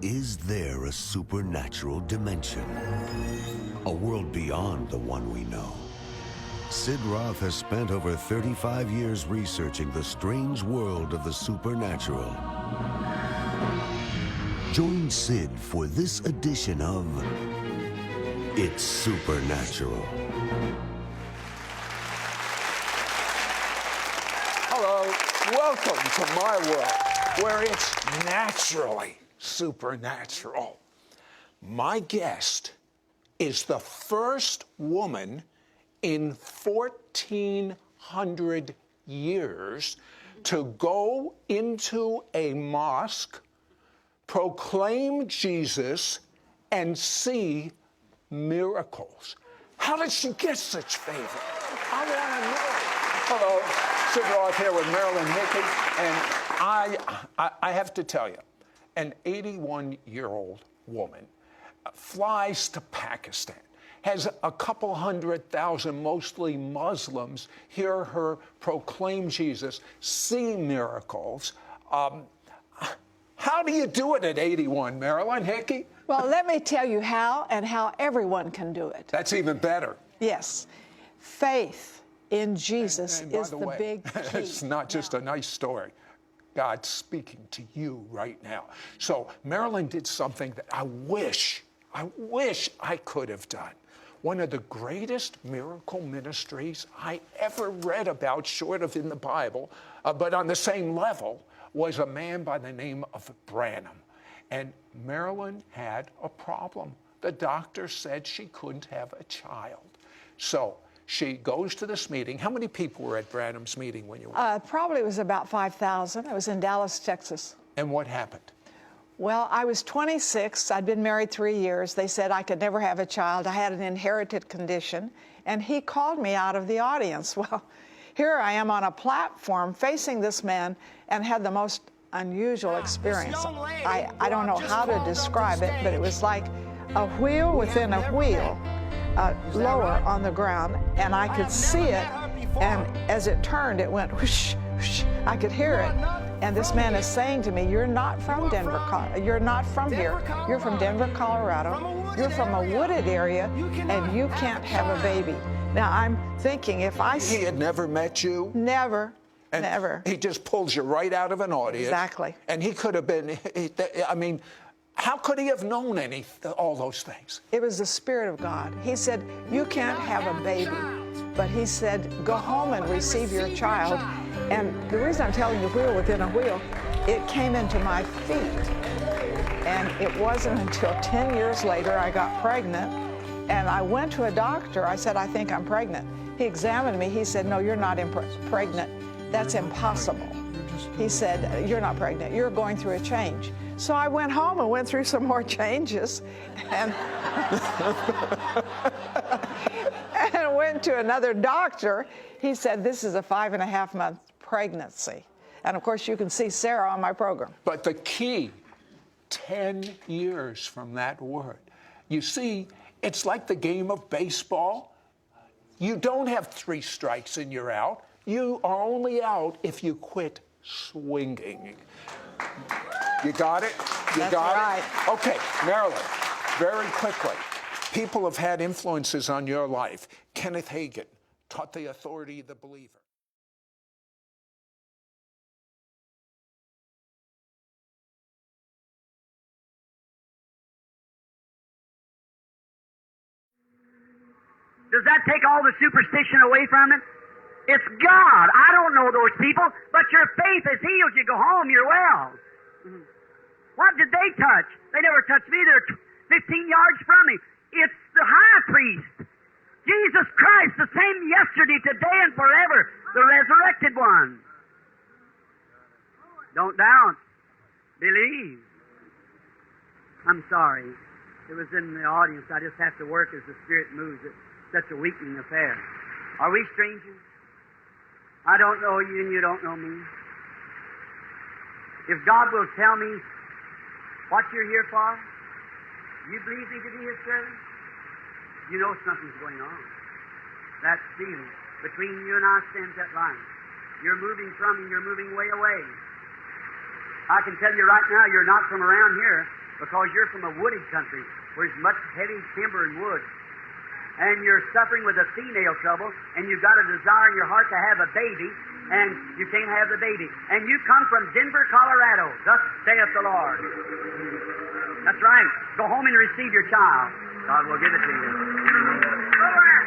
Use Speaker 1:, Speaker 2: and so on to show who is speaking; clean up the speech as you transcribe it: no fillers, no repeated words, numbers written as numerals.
Speaker 1: Is there a supernatural dimension? A world beyond the one we know? Sid Roth has spent over 35 years researching the strange world of the supernatural. Join Sid for this edition of It's Supernatural.
Speaker 2: Hello, welcome to my world, where it's naturally supernatural. My guest is the first woman in 1,400 years to go into a mosque, proclaim Jesus, and see miracles. How did she get such favor? I want to know. Hello, Sid Roth here with Marilyn, Heckey, and I have to tell you, an 81-year-old woman flies to Pakistan, has a couple 100,000, mostly Muslims, hear her proclaim Jesus, see miracles. How do you do it at 81, Marilyn, Heckey?
Speaker 3: Well, let me tell you how and how everyone can do it.
Speaker 2: That's even better.
Speaker 3: Yes. Faith in Jesus
Speaker 2: and
Speaker 3: is
Speaker 2: by
Speaker 3: the
Speaker 2: way,
Speaker 3: big key.
Speaker 2: It's not just a nice story. God's speaking to you right now. So Marilyn did something that I wish I could have done. One of the greatest miracle ministries I ever read about, short of in the Bible, but on the same level, was a man by the name of Branham. And Marilyn had a problem. The doctor said she couldn't have a child. So she goes to this meeting. How many people were at Branham's meeting when you went?
Speaker 3: Probably it was about 5,000. It was in Dallas, Texas.
Speaker 2: And what happened?
Speaker 3: Well, I was 26. I'd been married 3 years. They said I could never have a child. I had an inherited condition. And he called me out of the audience. Well, here I am on a platform facing this man and had the most unusual experience. I don't know how to describe it, but it was like a wheel within a wheel, lower on the ground, and I could see it, and as it turned, it went whoosh, whoosh. I could hear it, and this man is saying to me, "You're not from Denver, you're not from here. You're from Denver, Colorado. You're from a wooded area, and you can't have a baby." Now, I'm thinking if I...
Speaker 2: He had never met you?
Speaker 3: Never.
Speaker 2: And
Speaker 3: never.
Speaker 2: He just pulls you right out of an audience.
Speaker 3: Exactly.
Speaker 2: And he could have been, I mean, how could he have known all those things?
Speaker 3: It was the Spirit of God. He said, "You can't have a baby." But he said, "Go home and receive your child." And the reason I'm telling you wheel within a wheel, it came into my feet. And it wasn't until 10 years later I got pregnant. And I went to a doctor. I said, "I think I'm pregnant." He examined me. He said, "No, you're not pregnant. That's impossible." He said, "You're not pregnant. You're going through a change." So I went home and went through some more changes and, and went to another doctor. He said, "This is a 5.5-month pregnancy." And of course, you can see Sarah on my program.
Speaker 2: But the key, 10 years from that word. You see, it's like the game of baseball. You don't have 3 strikes and you're out. You are only out if you quit swinging. You got it?
Speaker 3: That's right.
Speaker 2: Okay, Marilyn, very quickly. People have had influences on your life. Kenneth Hagin taught the authority of the believer.
Speaker 4: Does that take all the superstition away from it? It's God. I don't know those people, but your faith has healed you. Go home, you're well. What did they touch? They never touched me. They're 15 yards from me. It's the high priest, Jesus Christ, the same yesterday, today, and forever, the resurrected one. Don't doubt. Believe. I'm sorry. It was in the audience. I just have to work as the Spirit moves. It's such a weakening affair. Are we strangers? I don't know you and you don't know me. If God will tell me what you're here for, you believe me to be His servant, you know something's going on. That feeling between you and I stands that line. You're moving from Him, you're moving way away. I can tell you right now, you're not from around here. because you're from a wooded country where there's much heavy timber and wood. And you're suffering with a female trouble, and you've got a desire in your heart to have a baby, and you can't have the baby. And you come from Denver, Colorado. Thus saith the Lord. That's right. Go home and receive your child. God will give it to you.